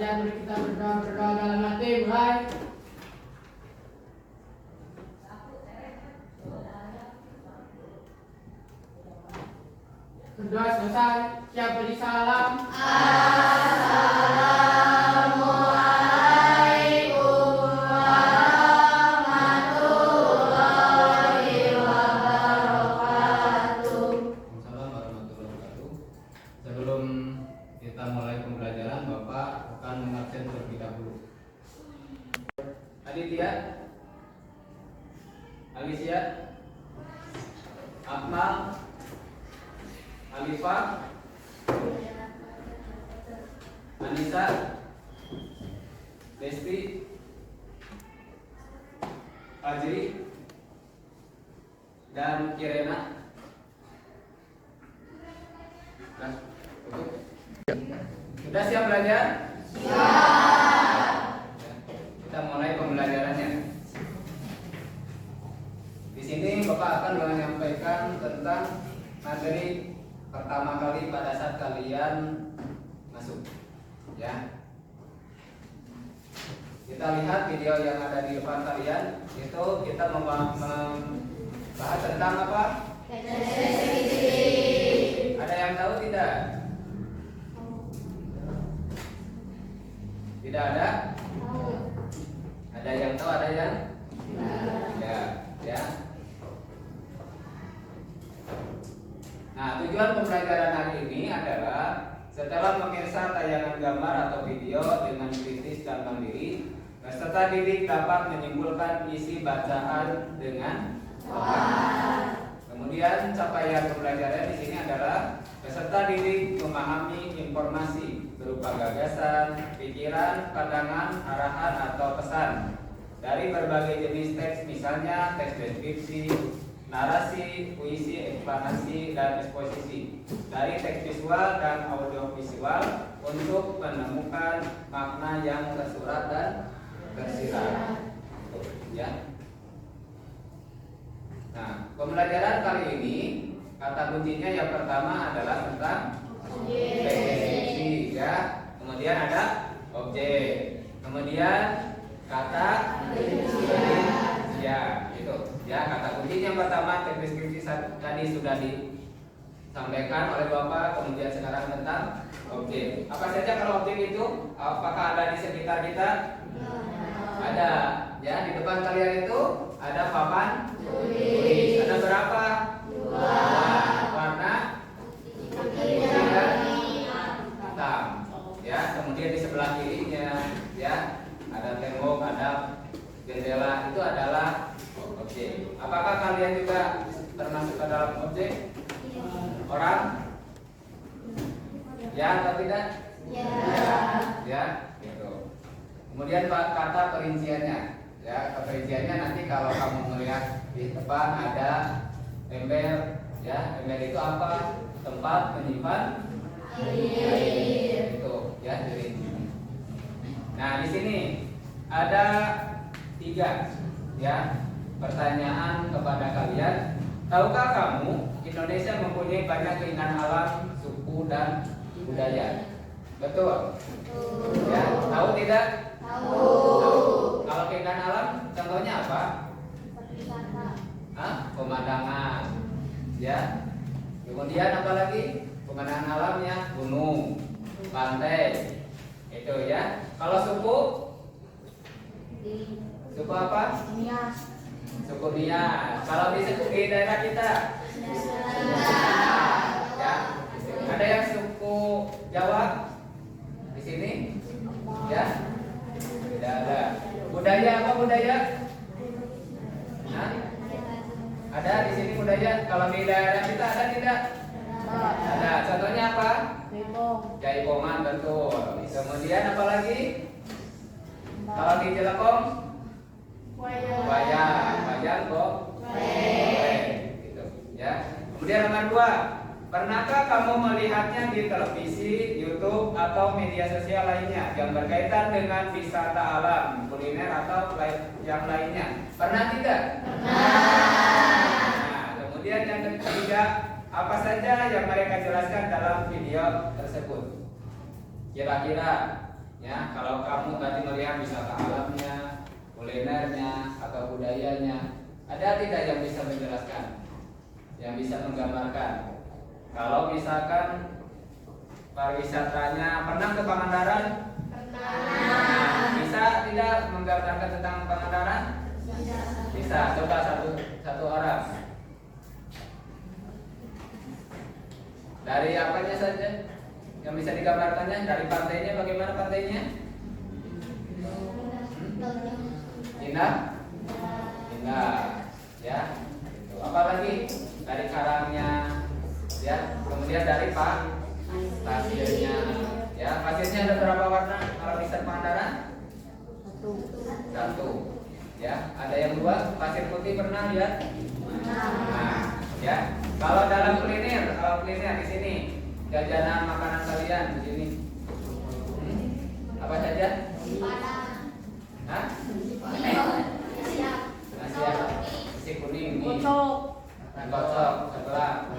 saja mari kita berdoa dalam hati, mulai. Berdoa selesai, siap beri salam. Assalamualaikum warahmatullahi wabarakatuh. Assalamualaikum warahmatullahi wabarakatuh. Sebelum kita mulai pembelajaran, Bapak akan mengabsen terlebih dahulu. Aditya, Alicia, Akmal, Alifah, Anissa, Desti, Fajri, dan Kirena. Nah, cukup. Sudah siap belajar? Siap. Kita mulai pembelajarannya. Di sini Bapak akan menyampaikan tentang materi pertama kali pada saat kalian masuk, ya. Kita lihat video yang ada di depan kalian. Itu kita membahas tentang apa? Ada yang tahu tidak? Tidak ada? Ada yang tahu, ada yang? Ya. Nah, tujuan pembelajaran hari ini adalah setelah memirsa tayangan gambar atau video dengan kritis dan mandiri, peserta didik dapat menyimpulkan isi bacaan dengan tepat. Kemudian capaian pembelajaran di sini adalah peserta didik memahami informasi berupa gagasan, pikiran, pandangan, arahan atau pesan dari berbagai jenis teks, misalnya teks deskripsi, narasi, puisi, eksplanasi, dan eksposisi, dari teks visual dan audio visual untuk menemukan makna yang tersurat dan tersirat. Ya. Nah, pembelajaran kali ini kata kuncinya yang pertama adalah tentang teks deskripsi, ya. Kemudian ada objek, kemudian kata ya, itu ya, kata kunci yang pertama teks deskripsi tadi sudah disampaikan oleh Bapak. Kemudian sekarang tentang objek. Apa saja kalau objek itu? Apakah ada di sekitar kita? Ada, ya. Di depan kalian itu ada papan tulis. Ada berapa? 2. Warna putih dan hitam, ya. Kemudian di sebelah kirinya, ya, ada tembok, ada jendela. Itu adalah objek. Apakah kalian juga termasuk ke dalam objek? Orang? Ya atau tidak? Ya, gitu. Kemudian kata perinciannya, ya. Perinciannya nanti kalau kamu melihat di depan ada ember, ya. Ember itu apa? Tempat menyimpan air. Itu, ya, dirinci. Nah, di sini ada 3, ya, pertanyaan kepada kalian. Tahukah kamu Indonesia mempunyai banyak keindahan alam, suku, dan budaya? Betul? Ya, tahu tidak? Tahu. Kalau keindahan alam, contohnya apa? Pemandangan, ya. Kemudian apa lagi? Pemandangan alamnya gunung, pantai, itu, ya. Kalau suku? Suku apa? Suku Nias. Kalau di daerah kita? Ya. Ada yang suku Jawa di sini? Ya. Tidak ada. Budaya apa budaya? Hah? Ada di sini budaya. Kalau di daerah kita ada tidak? Ada. Contohnya apa? Jaipongan, betul. Kemudian apa lagi? Kalau di Jelekong? Wayang kok. Gitu, ya. Kemudian nomor 2, pernahkah kamu melihatnya di televisi, YouTube, atau media sosial lainnya yang berkaitan dengan wisata alam, kuliner, atau yang lainnya? Pernah tidak? Nah, kemudian yang ketiga, apa saja yang mereka jelaskan dalam video tersebut? Kira-kira Ya, kalau kamu tadi melihat wisata alamnya, kulinernya, atau budayanya, ada tidak yang bisa menjelaskan, yang bisa menggambarkan? Kalau misalkan pariwisatanya pernah ke Pangandaran? Nah, bisa tidak menggambarkan tentang Pangandaran? Bisa. Coba satu orang. Dari apanya saja yang bisa digambarkannya? Dari pantainya, bagaimana pantainya? Indah? Indah. Ya. Apa lagi? Dari karangnya, ya. Kemudian dari pasirnya. Ya, pasirnya ada berapa warna? Kalau bisa Pangandaran? Satu. Ya, ada yang dua. Pasir putih pernah lihat? Nah, ya. Kalau dalam kuliner, di sini jajanan makanan kalian di sini. Apa saja? Hah? Nasi apa? Nasi kuning, mie. Kocok, sebelah,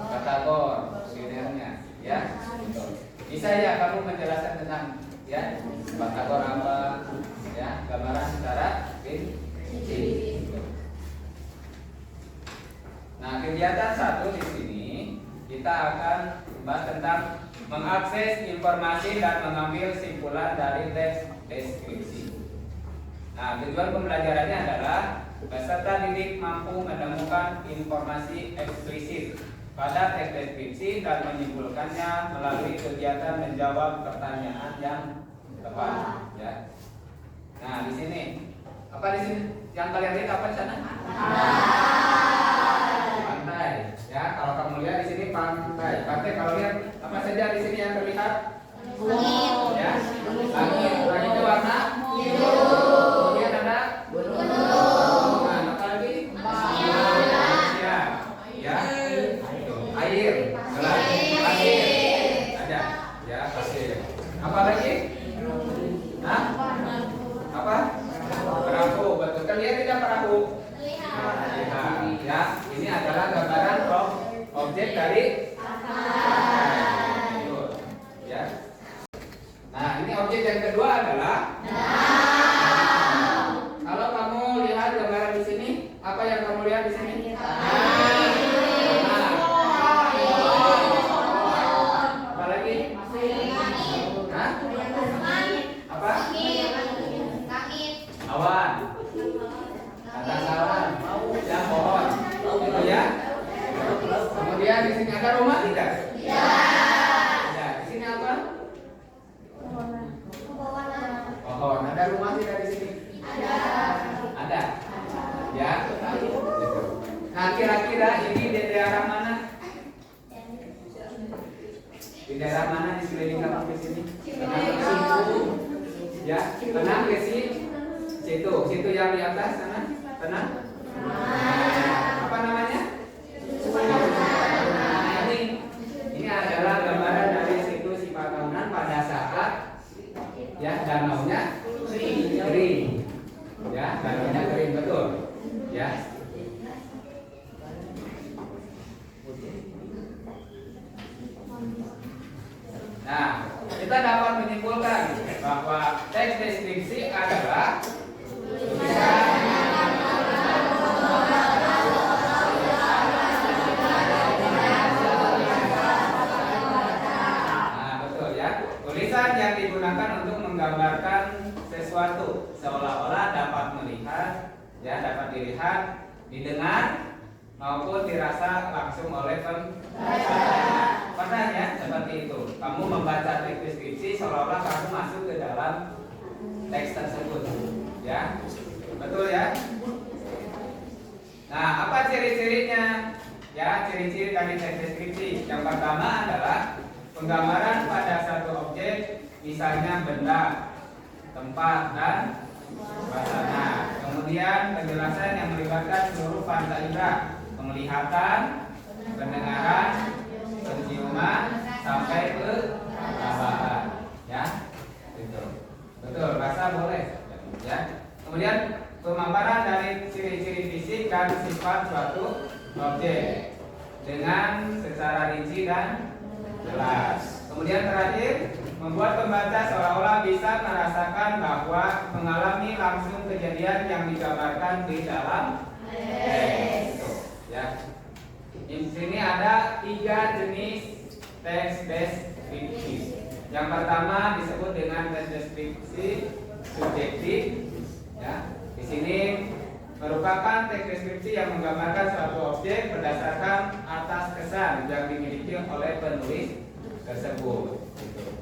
batagor, kulinernya, ya. Bisa ya kamu menjelaskan tentang ya batagor apa, ya gambaran secara rinci. Nah, kegiatan satu di sini kita akan bahas tentang mengakses informasi dan mengambil simpulan dari teks deskripsi. Nah, tujuan pembelajarannya adalah peserta didik mampu menemukan informasi eksplisit pada teks deskripsi dan menyimpulkannya melalui kegiatan menjawab pertanyaan yang tepat. Ya. Nah, di sini apa di sini yang kalian lihat apa di sana? Pantai. Ya, kalau kamu lihat di sini pantai. Pantai kalau lihat apa saja di sini yang terlihat? Ya, langit. Langit itu warna biru. Kemudian ada gunung. Nah, apa lagi? Ya, ya. Air. Pasir. Ada. Ya, pasir. Apa lagi? Hah? Apa? Perahu. Betul. Kan lihat tidak perahu? Lihat. Ya, ini adalah gambaran objek dari ya. Nah, ini objek yang kedua adalah kalau kamu lihat gambaran di sini, apa yang kamu lihat di sini? Apa lagi? Hah? Apa? Awan. Atas awan. Ya, pohon. Itu ya. Kemudian di sini ada rumah tidak? Ya. Ya, di sini apa? Pohon. Ada rumah tidak di sini? Ada. Ya. Nah, kira-kira ini di daerah mana? Di daerah mana di sekeliling kamu di sini? Ya, tenang ke situ. Situ yang di atas sana. Tenang. Apa namanya? Nah, ini adalah gambaran dari situs Sipatahunan pada saat ya danaunya kering. Ya, danaunya kering betul. Ya. Nah, kita dapat menyimpulkan bahwa teks deskripsi adalah tulisan yang digunakan untuk menggambarkan sesuatu seolah-olah dapat melihat, ya dapat dilihat, didengar maupun dirasa langsung oleh pembaca. Pernah ya seperti itu. Kamu membaca teks deskripsi seolah-olah kamu masuk ke dalam teks tersebut, ya betul ya. Nah, apa ciri-cirinya? Ya, ciri-ciri dari teks deskripsi. Yang pertama adalah penggambaran pada satu objek, misalnya benda, tempat, dan suasana. Kemudian penjelasan yang melibatkan seluruh panca indera, penglihatan, pendengaran, penciuman, sampai ke perasaan. Ya, betul. Rasa boleh. Ya. Kemudian pemaparan dari ciri-ciri fisik dan sifat suatu objek dengan secara rinci dan jelas. Kemudian terakhir membuat pembaca seolah-olah bisa merasakan bahwa mengalami langsung kejadian yang digambarkan di dalam teks. Ya. Di sini ada 3 jenis teks deskripsi. Yang pertama disebut dengan teks deskripsi subjektif. Ya. Di sini merupakan teks deskripsi yang menggambarkan suatu objek berdasarkan atas kesan yang dimiliki oleh penulis tersebut.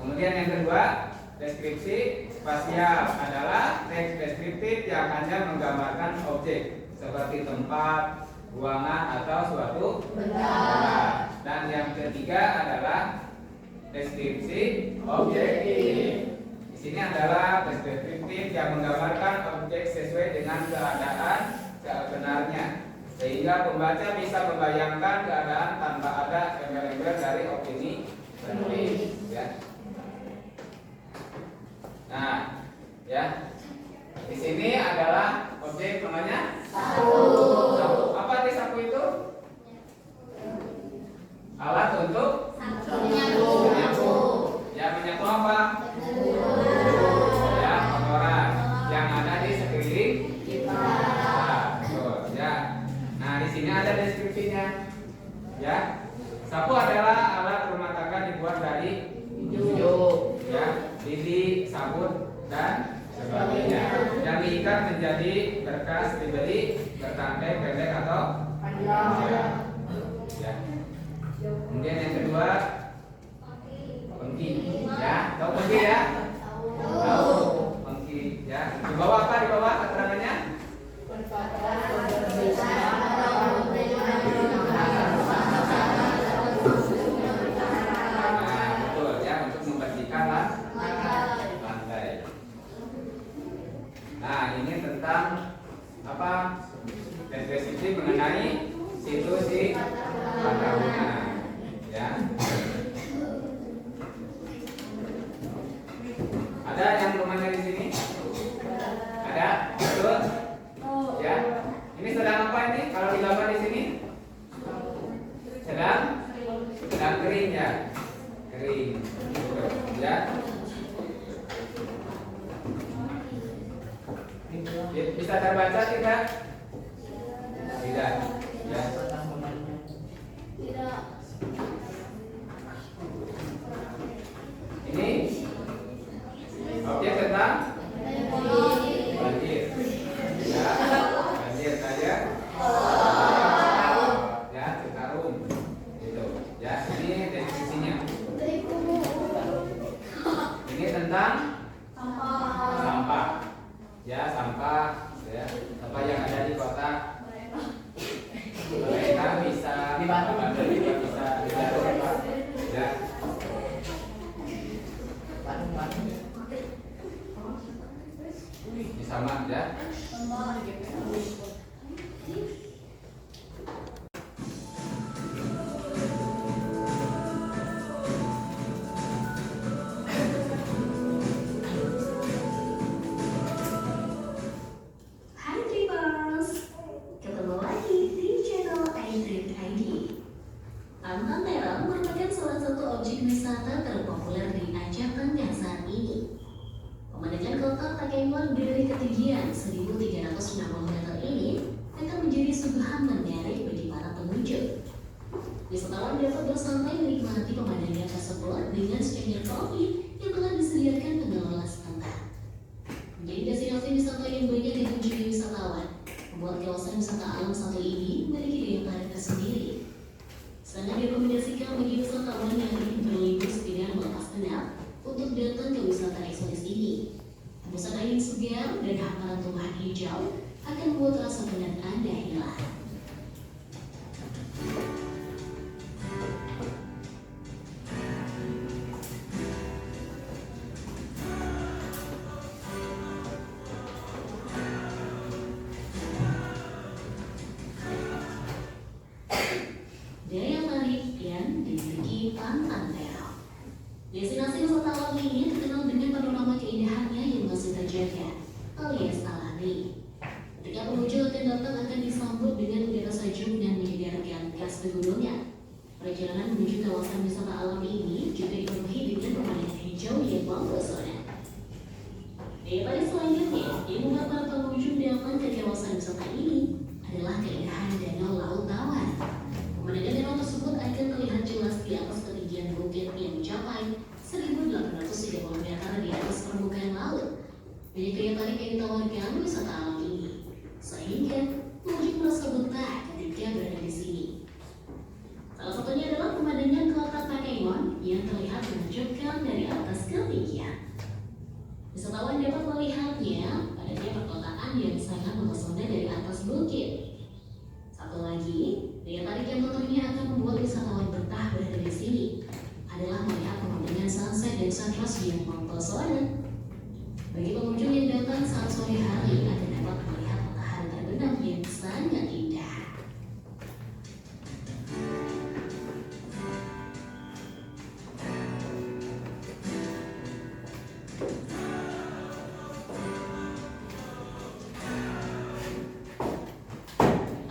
Kemudian yang kedua, deskripsi spasial adalah teks deskriptif yang hanya menggambarkan objek seperti tempat, ruangan atau suatu benda. Dan yang ketiga adalah deskripsi objektif. Di sini adalah teks deskriptif yang menggambarkan objek sesuai dengan keadaan sebenarnya, sehingga pembaca bisa membayangkan keadaan tanpa ada embel-embel dari opini penulis. Ya. Nah, ya. Di sini adalah objek namanya sapu. Apa arti sapu itu? Alat untuk menyapu. Ya, menyapu apa? Ya, kotoran yang ada di sekeliling kita. Betul, ya. Nah, di sini ada deskripsinya. Ya. Sapu adalah alat rumah tangga dibuat dari kayu, ya, lidi, sabut dan sebagainya, yang diikat menjadi berkas, diberi bertangkai pendek atau panjang. Ya. Kemudian yang kedua, pengki. Ya, tahu pengki ya? Tahu pengki. Ya. Di bawah apa? Di bawah keterangannya? Nah, ini tentang apa? Deskripsi mengenai situasi bangunan. Ya. Ada yang rumahnya di sini? Ada? Betul? Ya. Ini sedang apa ini? Kalau digambar di sini? Sedang kering ya. Kering. Ya. Bisa terbaca tidak? Tidak. Ya. Ini objek tentang banjir. Ya, banjir saja. Ya, Citarum. Gitu. Ya, ini deskripsinya. Ini tentang sampah. Ya, sampah, ya, sampah yang ada di kota. Mereka bisa di Bandung juga bisa di Bandung, Pak. Ya. Ini sama ya. Pantai Terong merupakan salah satu objek wisata terpopuler di Aceh Tengah saat ini. Pemandangan kota Takemon dari ketinggian 1.360 meter ini akan menjadi suguhan menarik bagi para pengunjung. Wisatawan dapat bersantai menikmati pemandangan tersebut dengan secangkir kopi yang telah disediakan pengelola setempat. Menjadi destinasi wisata yang banyak dikunjungi wisatawan, membuat kawasan wisata alam satu ini memiliki daya tarik tersendiri. Sangat direkomendasikan bagi wisatawan yang ingin berlibur sekedar melepas penat untuk datang ke wisata eksotis ini. Hembusan angin segar dan hamparan tumbuhan hijau akan membuat rasa penat Anda hilang. Daya tarik yang dimiliki Pantai Terong. Destinasi wisata alam ini terkenal dengan panorama keindahannya yang masih terjaga, alias alami. Ketika pengunjung akan disambut dengan udara sejuk dan menyegarkan khas pegunungan. Perjalanan menuju kawasan wisata alam ini juga dipenuhi dengan pemandangan hijau yang Daya tarik selanjutnya yang membuat para pengunjung datang ke kawasan wisata ini adalah keindahan danau laut tawar. Pemandangan danau tersebut akan terlihat jelas di atas ketinggian bukit yang mencapai 1.830 meter di atas permukaan laut. Banyak daya tarik yang ditawarkan wisata alam ini, sehingga pengunjung merasa betah ketika berada di sini. Salah satunya adalah pemandangan kota Takengon yang terlihat menakjubkan dari atas ketinggian. Wisatawan dapat melihatnya adanya perkotaan yang sangat mempesona dari atas bukit. Satu lagi, daya tarik yang tentunya akan membuat wisatawan betah berada di sini adalah melihat pemandangan sunset dan sunrise yang mempesona. Bagi pengunjung yang datang saat sore hari akan dapat melihat matahari terbenam yang sangat indah.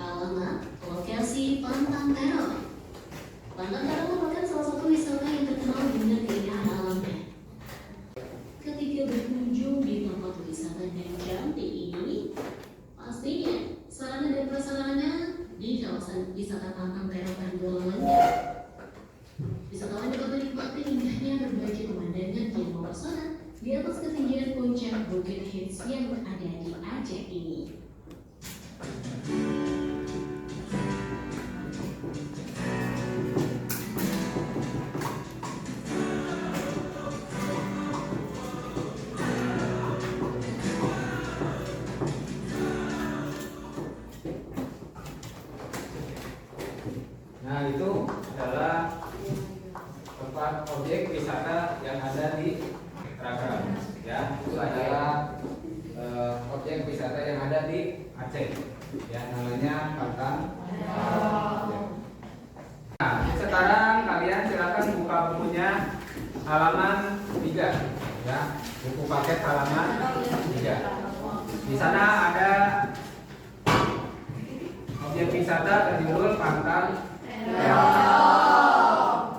Alamat lokasi Pantang Terong. Pantang Terong merupakan salah satu wisata yang terkenal dengan keindahan alamnya. Ketika berkunjung di tempat wisata yang cantik ini, pastinya sarana dan prasarana di kawasan wisata Pantang Terong tergolong lengkap. Wisatawan dapat menikmati indahnya berbagai pemandangan yang mempesona di atas ketinggian puncak Bukit Hits yang ada di Aceh ini. Nah, itu adalah tempat objek wisata yang ada di Tragam. Ya, itu adalah objek wisata yang ada di Aceh. Ya, namanya Pantang. Nah, sekarang kalian silakan buka bukunya halaman 3. Ya, buku paket halaman 3. Di sana ada objek wisata berjudul Pantang.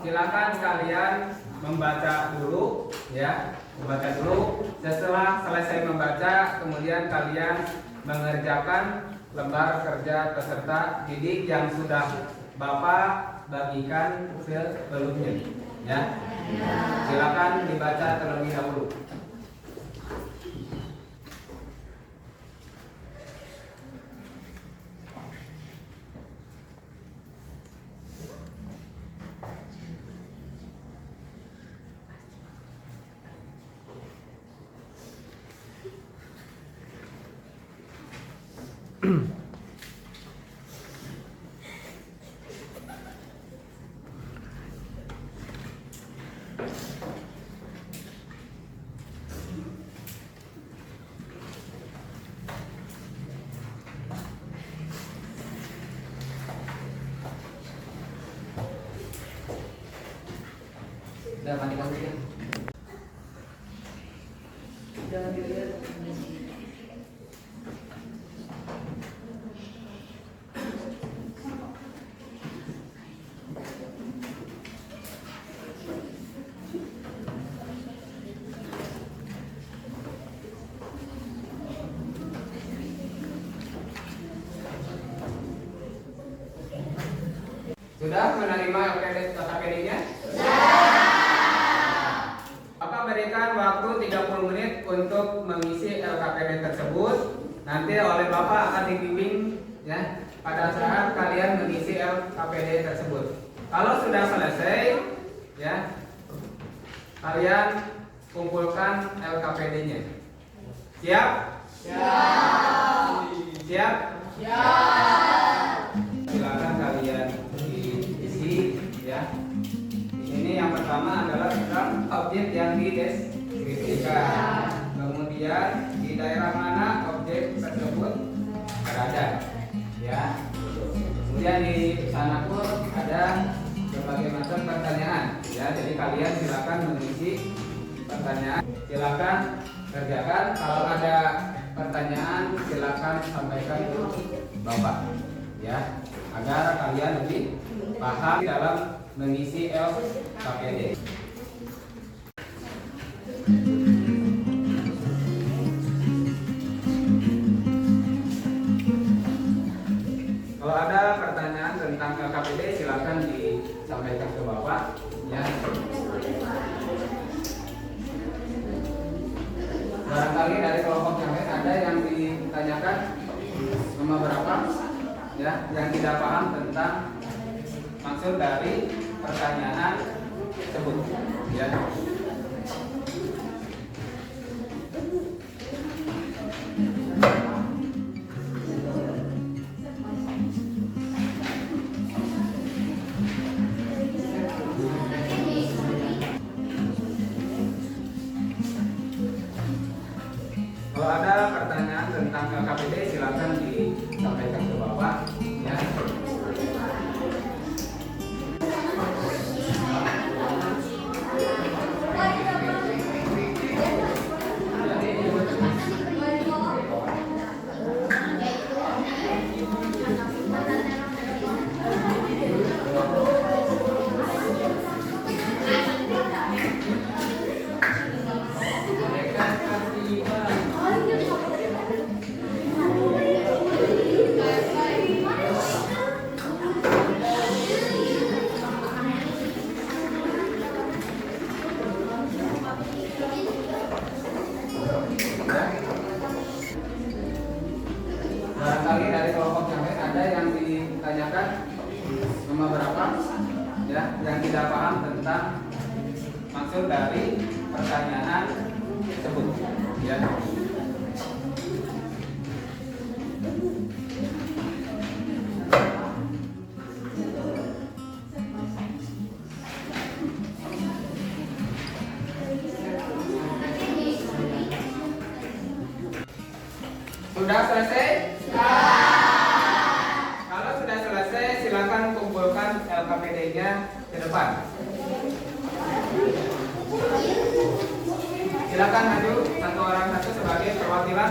Silakan kalian membaca dulu, ya, membaca dulu. Setelah selesai membaca, kemudian kalian mengerjakan lembar kerja peserta didik yang sudah Bapak bagikan sebelumnya, ya. Silakan dibaca terlebih dahulu. Udah matikan dulu ya. Jangan dilihat. Sudah menerima LKPD-nya? Bapak berikan waktu 30 menit untuk mengisi LKPD tersebut. Nanti oleh Bapak akan dibimbing, ya, pada saat kalian mengisi LKPD tersebut. Kalau sudah selesai, ya, kalian kumpulkan LKPD-nya. Siap? Siap. Siap? Siap. Silakan kalian diisi, ya. Di sini yang pertama adalah tentang objek yang dideskripsikan. Kemudian di daerah mana objek tersebut berada, ya. Kemudian di sana pun ada berbagai macam pertanyaan, ya. Jadi kalian silakan mengisi pertanyaan. Silakan kerjakan. Kalau ada pertanyaan silakan sampaikan ke Bapak, ya, agar kalian lebih paham dalam mengisi LKPD. ke Bapak ya. Barangkali dari kelompok yang lain ada yang ditanyakan nomor berapa ya, yang tidak paham tentang maksud dari pertanyaan tersebut ya. Kalau ada pertanyaan tentang LKPD silakan disampaikan ke Bapak ya. Barangkali dari kelompok yang lain ada yang ditanyakan nomor berapa ya, yang tidak paham tentang maksud dari pertanyaan tersebut ya. Sudah selesai? Kalau sudah selesai, silakan kumpulkan LKPD-nya ke depan. Silakan maju satu orang satu sebagai perwakilan.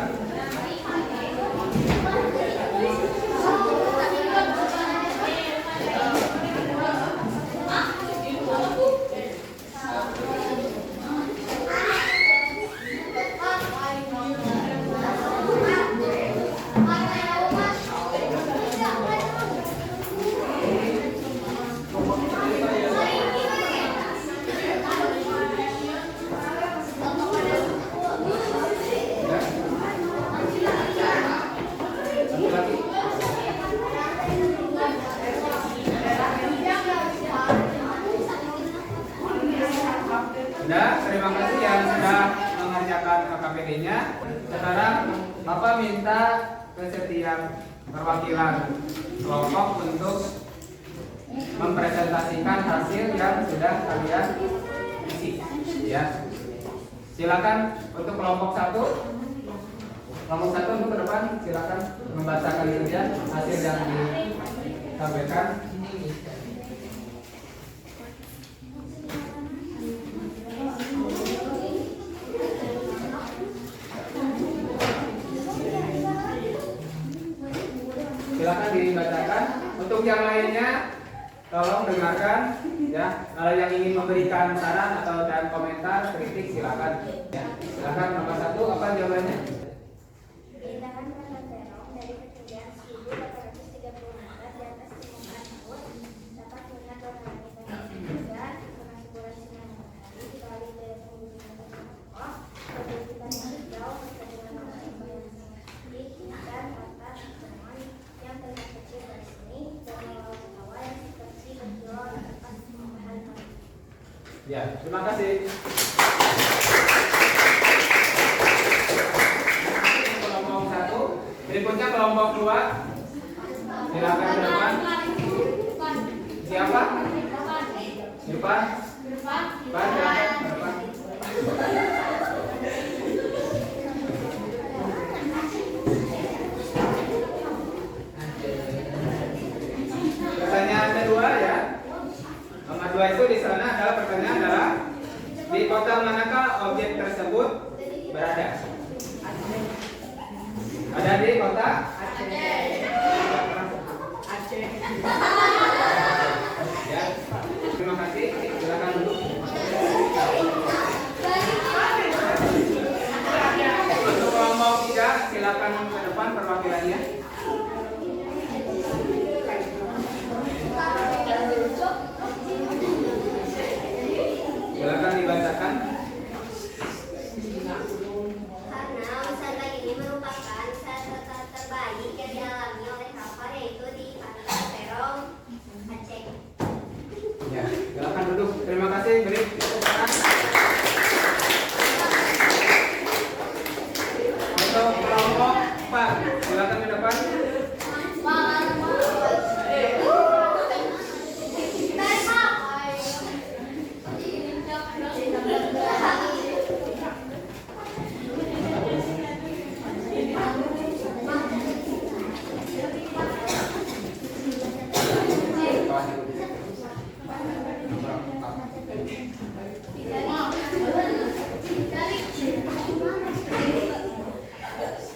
Sudah, terima kasih yang sudah mengerjakan LKPD-nya. Sekarang Bapak minta ke setiap perwakilan kelompok untuk mempresentasikan hasil yang sudah kalian isi. Ya, silakan untuk kelompok satu untuk ke depan, silakan membacakan saja hasil yang disampaikan. Silakan dibacakan. Untuk yang lainnya tolong dengarkan ya. Kalau yang ingin memberikan saran atau dan komentar kritik silakan ya. Silakan nomor satu, apa jawabannya? Keindahan Kota Terong dari ketinggian 1.830 meter di atas permukaan laut dapat melihat warna langit yang berbeda, informasi bola sinar matahari dikali daya penggunaan kokoh, perbukitan yang hijau, perkebunan yang sangat tinggi, dan latar ancaman yang terlihat kecil dari sini, dan laut-laut yang seperti berkilau di atas permukaan laut. Ya, terima kasih. Kelompok satu, berikutnya kelompok dua. Silakan ke depan. Siapa? Irfan. Irfan, silakan ke depan. Pertanyaan kedua ya. Nomor 2 itu di sana adalah pertanyaan adalah di kota manakah objek tersebut berada? Ada di kota Aceh. Ya. Terima kasih. Silakan duduk. Untuk kelompok 3 silakan ke depan perwakilannya. dibacakan? Karena wisata ini merupakan wisata terbaik yang dialami oleh kapal, yaitu di Pantai Serong, Aceh. Ya, silakan duduk. Terima kasih. Beri tepuk tangan. Untuk kelompok 4, silakan ke depan.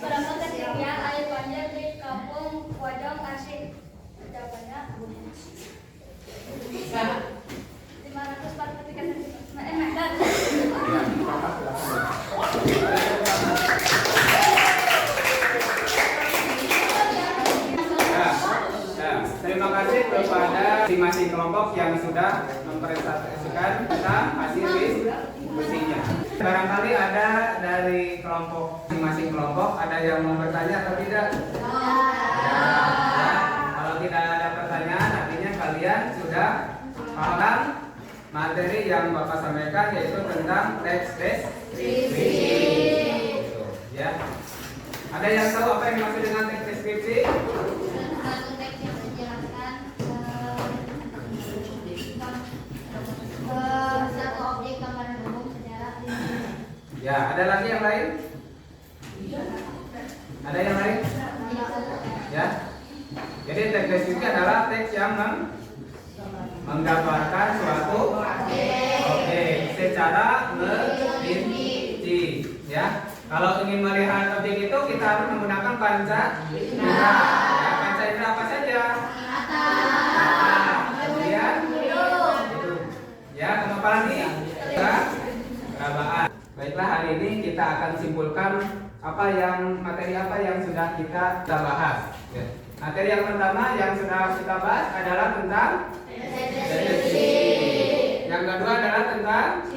Berangkat ketinggian air banjir di Kampung Pojong Asih. Jawabannya 543 meter. Terima kasih kepada masing-masing kelompok yang sudah mempresentasikan tentang hasil diskusinya. Barangkali ada dari kelompok masing-masing kelompok ada yang mau bertanya atau tidak? Ya. Kalau tidak ada pertanyaan, artinya kalian sudah paham materi yang Bapak sampaikan, yaitu tentang teks deskripsi. Gitu, ya. Ada yang tahu apa yang dimaksud dengan teks deskripsi? Satu teks yang menjelaskan satu objek gambaran umum secara Ya, ada lagi yang lain? Ada yang lain? Ya. Jadi teks deskripsi adalah teks yang menggambarkan suatu objek secara merinci, ya. Kalau ingin melihat objek itu kita harus menggunakan panca indera. Ya, panca indera apa saja? Mata, kemudian hidung. Ya, kenapa lagi? Perabaan. Baiklah, hari ini kita akan simpulkan materi apa yang sudah kita bahas. Ya. Materi yang pertama yang sudah kita bahas adalah tentang deskripsi. Yang kedua adalah tentang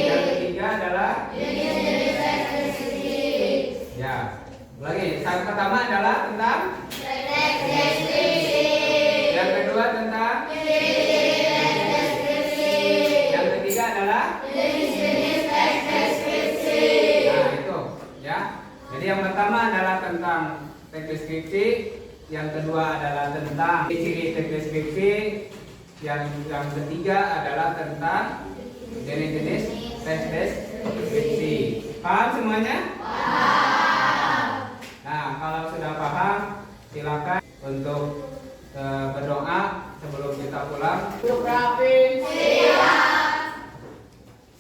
yang ketiga adalah ya. Lagi, yang pertama adalah tentang yang kedua tentang yang ketiga adalah nah itu ya. Jadi yang pertama adalah tentang teks deskripsi, yang kedua adalah tentang ciri teks deskripsi, yang ketiga adalah tentang jenis-jenis teks deskripsi. Paham semuanya? Paham. Nah, kalau sudah paham, silakan untuk berdoa sebelum kita pulang. Duduk rapi.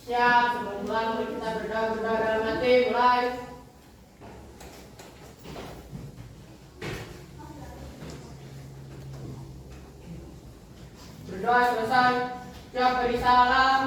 Siap. Sebelum kita berdoa dalam hati, mulai. Berdoa selesai. Siap beri salam.